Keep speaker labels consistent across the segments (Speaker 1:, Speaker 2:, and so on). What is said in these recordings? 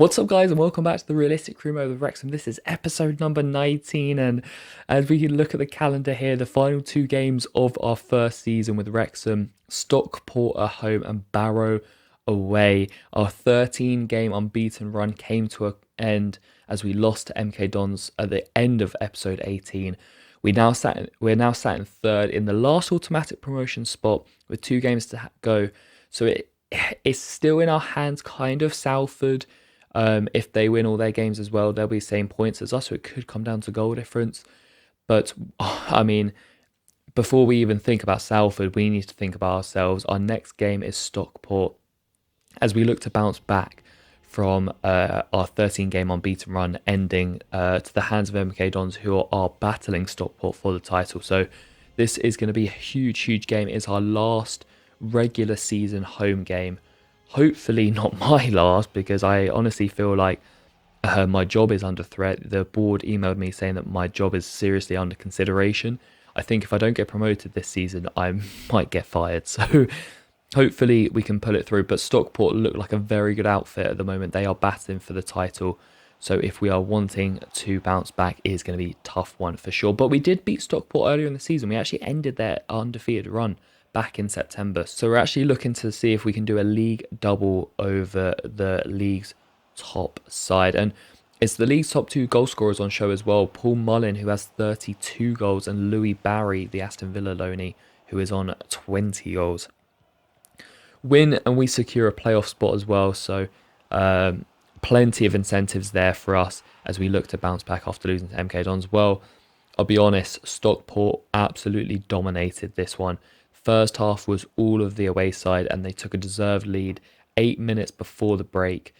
Speaker 1: What's up, guys, and welcome back to the Realistic Room over Wrexham. This is episode number 19, and as we look at the calendar here, the final two games of our first season with Wrexham, Stockport at home and Barrow away. Our 13-game unbeaten run came to an end as we lost to MK Dons at the end of episode 18. We're now sat in third in the last automatic promotion spot with two games to go, so it's still in our hands, kind of. Salford, if they win all their games as well, they'll be the same points as us, so it could come down to goal difference. But I mean, before we even think about Salford, we need to think about ourselves. Our next game is Stockport. As we look to bounce back from our 13-game unbeaten run ending to the hands of MK Dons, who are battling Stockport for the title. So this is going to be a huge, huge game. It's our last regular season home game. Hopefully not my last, because I honestly feel like my job is under threat. The board emailed me saying that my job is seriously under consideration. I think if I don't get promoted this season, I might get fired. So hopefully we can pull it through. But Stockport look like a very good outfit at the moment. They are battling for the title. So if we are wanting to bounce back, it is going to be a tough one for sure. But we did beat Stockport earlier in the season. We actually ended their undefeated run back in September. So we're actually looking to see if we can do a league double over the league's top side. And it's the league's top two goal scorers on show as well. Paul Mullin, who has 32 goals, and Louis Barry, the Aston Villa loanee, who is on 20 goals. Win and we secure a playoff spot as well. So plenty of incentives there for us as we look to bounce back after losing to MK Dons. Well, I'll be honest, Stockport absolutely dominated this one. First half was all of the away side, and they took a deserved lead 8 minutes before the break.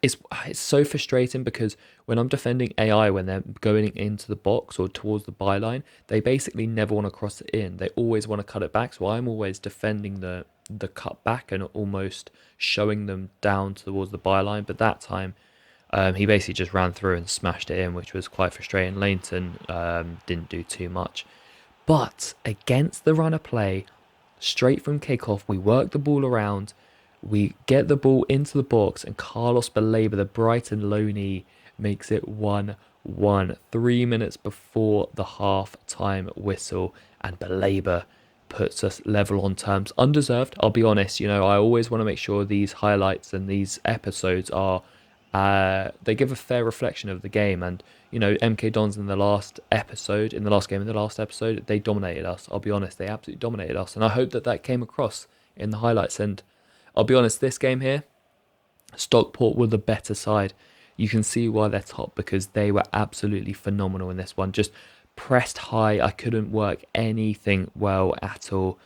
Speaker 1: It's so frustrating because when I'm defending AI, when they're going into the box or towards the byline, they basically never want to cross it in. They always want to cut it back. So I'm always defending the cut back and almost showing them down towards the byline. But that time, he basically just ran through and smashed it in, which was quite frustrating. Leighton didn't do too much. But against the run of play, straight from kickoff, we work the ball around, we get the ball into the box, and Carlos Baleba, the Brighton loanee, makes it 1-1, 3 minutes before the half-time whistle, and Baleba puts us level on terms. Undeserved, I'll be honest. I always want to make sure these highlights and these episodes are they give a fair reflection of the game. And MK Dons in the last game in the last episode, they dominated us. I'll be honest, they absolutely dominated us, and I hope that came across in the highlights. And I'll be honest, this game here, Stockport were the better side. You can see why they're top, because they were absolutely phenomenal in this one. Just pressed high. I couldn't work anything well at all.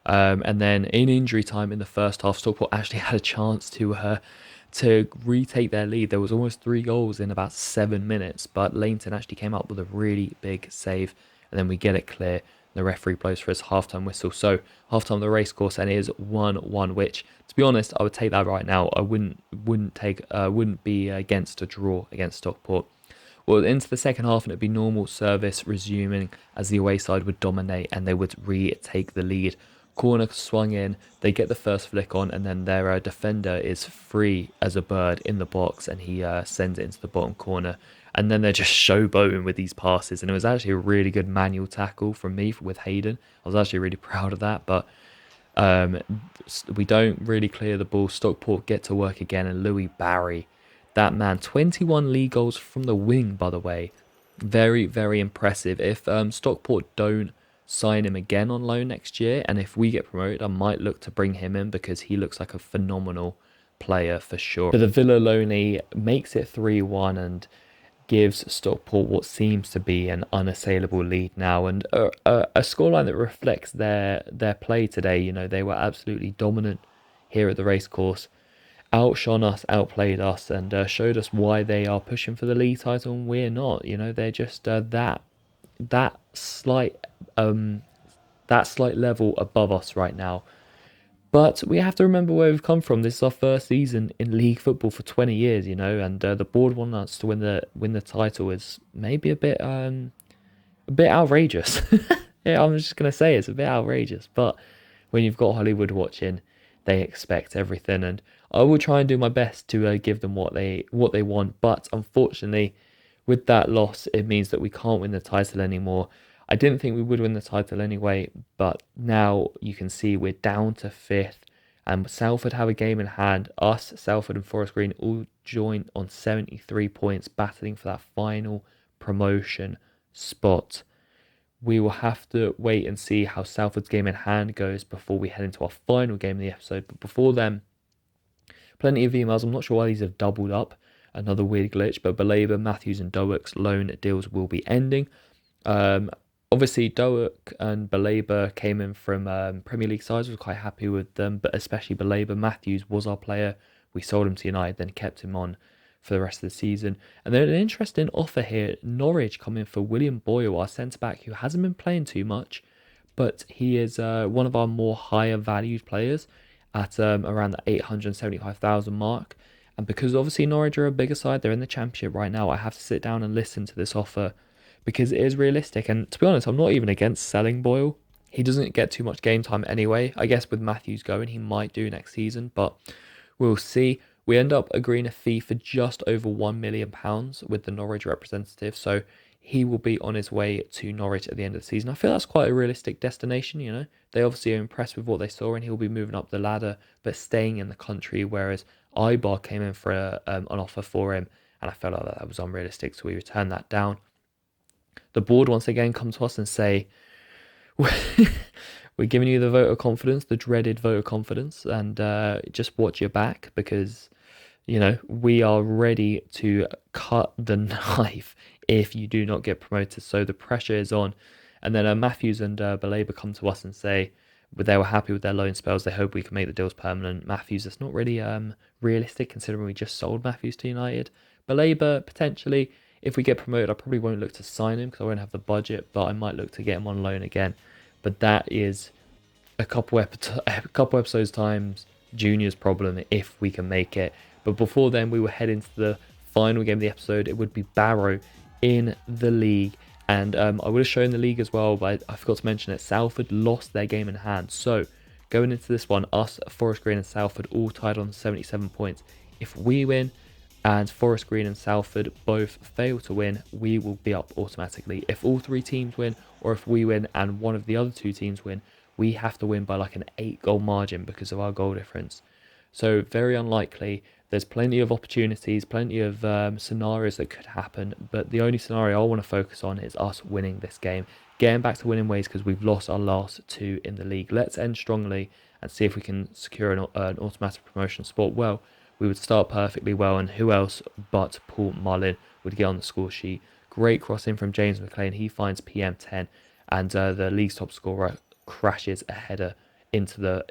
Speaker 1: And then in injury time in the first half, Stockport actually had a chance to retake their lead. There was almost 3 goals in about 7 minutes, but Leighton actually came up with a really big save, and then we get it clear. The referee blows for his halftime whistle. So halftime of the racecourse, and it is 1-1. Which, to be honest, I would take that right now. I wouldn't be against a draw against Stockport. Well, into the second half, and it'd be normal service resuming as the away side would dominate and they would retake the lead. Corner swung in, they get the first flick on, and then their defender is free as a bird in the box, and he sends it into the bottom corner. And then they're just showboating with these passes, and it was actually a really good manual tackle from me with Hayden. I was actually really proud of that, but we don't really clear the ball. Stockport get to work again, and Louis Barry, that man, 21 league goals from the wing, by the way. Very, very impressive. If Stockport don't sign him again on loan next year, and if we get promoted, I might look to bring him in, because he looks like a phenomenal player for sure. But the Villa loanee makes it 3-1 and gives Stockport what seems to be an unassailable lead now, and a scoreline that reflects their play today. They were absolutely dominant here at the racecourse, outshone us, outplayed us, and showed us why they are pushing for the league title and we're not. They're just that slight level above us right now. But we have to remember where we've come from. This is our first season in league football for 20 years, and the board wanting us to win the title is maybe a bit outrageous. Yeah, I'm just gonna say it's a bit outrageous. But when you've got Hollywood watching, they expect everything. And I will try and do my best to give them what they want. But unfortunately, with that loss, it means that we can't win the title anymore. I didn't think we would win the title anyway, but now you can see we're down to fifth, and Salford have a game in hand. Us, Salford, and Forest Green all join on 73 points, battling for that final promotion spot. We will have to wait and see how Salford's game in hand goes before we head into our final game of the episode. But before then, plenty of emails. I'm not sure why these have doubled up. Another weird glitch, but Baleba, Matthews, and Doak's loan deals will be ending. Um, Obviously, Doak and Baleba came in from Premier League sides. I was quite happy with them, but especially Baleba. Matthews was our player. We sold him to United, then kept him on for the rest of the season. And then an interesting offer here. Norwich coming for William Boyle, our centre-back, who hasn't been playing too much, but he is one of our more higher valued players at around the 875,000 mark. And because obviously Norwich are a bigger side, they're in the Championship right now, I have to sit down and listen to this offer because it is realistic. And to be honest, I'm not even against selling Boyle. He doesn't get too much game time anyway. I guess with Matthews going, he might do next season, but we'll see. We end up agreeing a fee for just over £1 million with the Norwich representative. So he will be on his way to Norwich at the end of the season. I feel that's quite a realistic destination, you know. They obviously are impressed with what they saw and he'll be moving up the ladder, but staying in the country, whereas Ibar came in for an offer for him and I felt like that was unrealistic, so we returned that down. The board once again come to us and say, we're giving you the vote of confidence, the dreaded vote of confidence, and just watch your back because, you know, we are ready to cut the knife if you do not get promoted. So the pressure is on. And then Matthews and Baleba come to us and say they were happy with their loan spells. They hope we can make the deals permanent. Matthews, that's not really realistic considering we just sold Matthews to United. Baleba, potentially, if we get promoted, I probably won't look to sign him because I won't have the budget, but I might look to get him on loan again. But that is a couple episodes times Junior's problem if we can make it. But before then, we will head into the final game of the episode. It would be Barrow in the league. And I would have shown the league as well, but I forgot to mention it. Salford lost their game in hand. So going into this one, us, Forest Green and Salford all tied on 77 points. If we win and Forest Green and Salford both fail to win, we will be up automatically. If all three teams win, or if we win and one of the other two teams win, we have to win by like an 8-goal margin because of our goal difference. So very unlikely. There's plenty of opportunities, plenty of scenarios that could happen, but the only scenario I want to focus on is us winning this game, getting back to winning ways because we've lost our last two in the league. Let's end strongly and see if we can secure an automatic promotion spot. Well, we would start perfectly well, and who else but Paul Mullin would get on the score sheet. Great crossing from James McLean. He finds PM10, and the league's top scorer crashes a header into the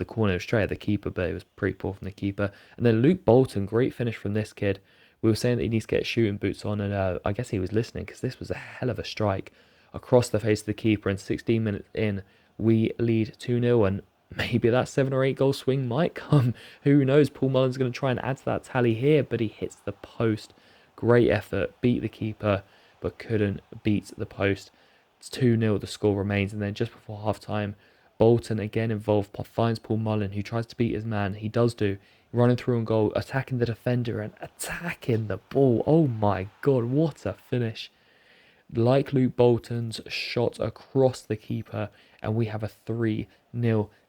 Speaker 1: corner. It was straight at the keeper, but it was pretty poor from the keeper. And then Luke Bolton, great finish from this kid. We were saying that he needs to get shooting boots on, and I guess he was listening because this was a hell of a strike across the face of the keeper. And 16 minutes in, we lead 2-0, and maybe that 7 or 8 goal swing might come. Who knows? Paul Mullen's going to try and add to that tally here, but he hits the post. Great effort, beat the keeper, but couldn't beat the post. It's 2-0, the score remains, and then just before half-time, Bolton again involved, finds Paul Mullen, who tries to beat his man. He does do, running through on goal, attacking the defender and attacking the ball. Oh my God, what a finish. Like Luke Bolton's shot across the keeper, and we have a 3-0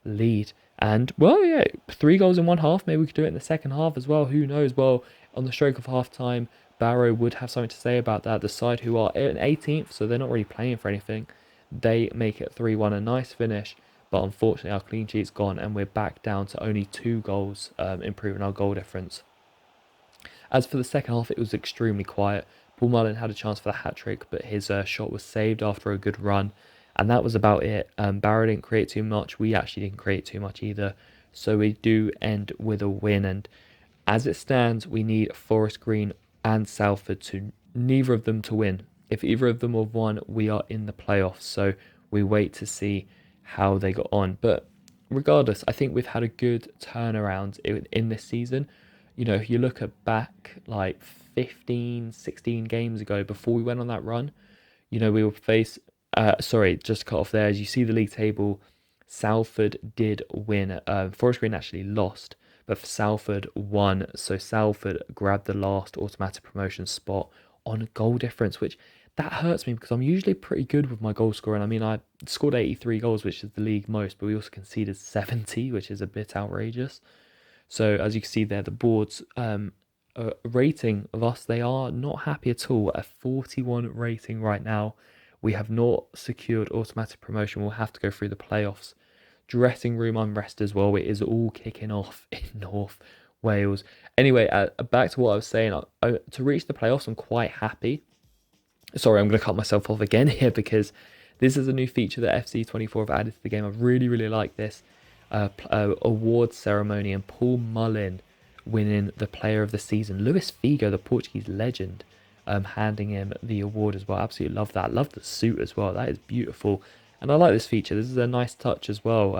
Speaker 1: lead. And, well, yeah, 3 goals in one half. Maybe we could do it in the second half as well. Who knows? Well, on the stroke of half-time, Barrow would have something to say about that. The side who are in 18th, so they're not really playing for anything. They make it 3-1, a nice finish. But unfortunately, our clean sheet's gone, and we're back down to only 2 goals, improving our goal difference. As for the second half, it was extremely quiet. Paul Mullin had a chance for the hat-trick, but his shot was saved after a good run. And that was about it. Barrow didn't create too much. We actually didn't create too much either. So we do end with a win. And as it stands, we need Forest Green and Salford to neither of them to win. If either of them have won, we are in the playoffs. So we wait to see how they got on. But regardless, I think we've had a good turnaround in this season. You know, if you look at back like 15, 16 games ago before we went on that run, you know, we were faced, just to cut off there. As you see the league table, Salford did win. Forest Green actually lost. but for Salford, 1. So Salford grabbed the last automatic promotion spot on goal difference, which that hurts me because I'm usually pretty good with my goal scoring. I mean, I scored 83 goals, which is the league most, but we also conceded 70, which is a bit outrageous. So as you can see there, the board's rating of us, they are not happy at all. A 41 rating right now. We have not secured automatic promotion. We'll have to go through the playoffs. Dressing room unrest as well. It is all kicking off in North Wales. Anyway, back to what I was saying. To reach the playoffs, I'm quite happy. Sorry, I'm going to cut myself off again here because this is a new feature that FC24 have added to the game. I really, really like this award ceremony, and Paul Mullin winning the player of the season. Luis Figo, the Portuguese legend, handing him the award as well. Absolutely love that. Love the suit as well. That is beautiful. And I like this feature. This is a nice touch as well.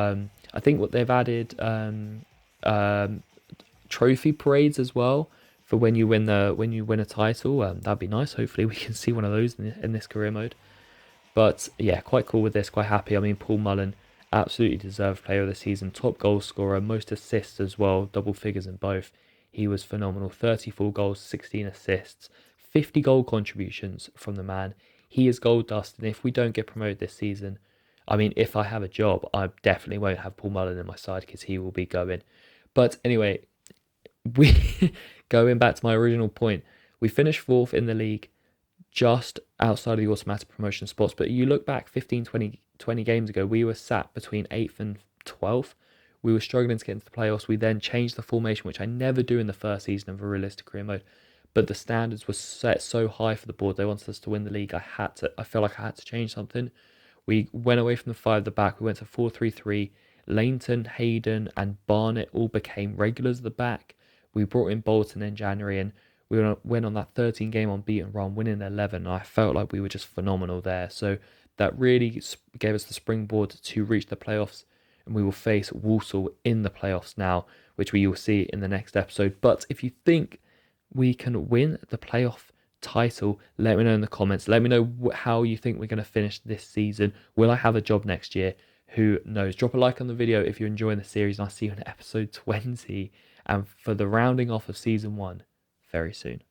Speaker 1: I think what they've added trophy parades as well for when you win a title. That'd be nice. Hopefully we can see one of those in this career mode. But yeah, quite cool with this. Quite happy. I mean, Paul Mullin, absolutely deserved player of the season, top goal scorer, most assists as well, double figures in both. He was phenomenal. 34 goals, 16 assists, 50 goal contributions from the man. He is gold dust, and if we don't get promoted this season, I mean, if I have a job, I definitely won't have Paul Mullin in my side because he will be going. But anyway, we going back to my original point, we finished 4th in the league, just outside of the automatic promotion spots. But you look back 15, 20 games ago, we were sat between 8th and 12th. We were struggling to get into the playoffs. We then changed the formation, which I never do in the first season of a realistic career mode. But the standards were set so high for the board. They wanted us to win the league. I felt like I had to change something. We went away from the 5 at the back. We went to 4-3-3. Lainton, Hayden, and Barnett all became regulars at the back. We brought in Bolton in January, and we went on that 13-game unbeaten run, winning 11. And I felt like we were just phenomenal there. So that really gave us the springboard to reach the playoffs. And we will face Walsall in the playoffs now, which we will see in the next episode. But if you think we can win the playoff title, let me know in the comments. Let me know how you think we're going to finish this season. Will I have a job next year? Who knows? Drop a like on the video if you're enjoying the series, and I'll see you in episode 20 and for the rounding off of season 1 very soon.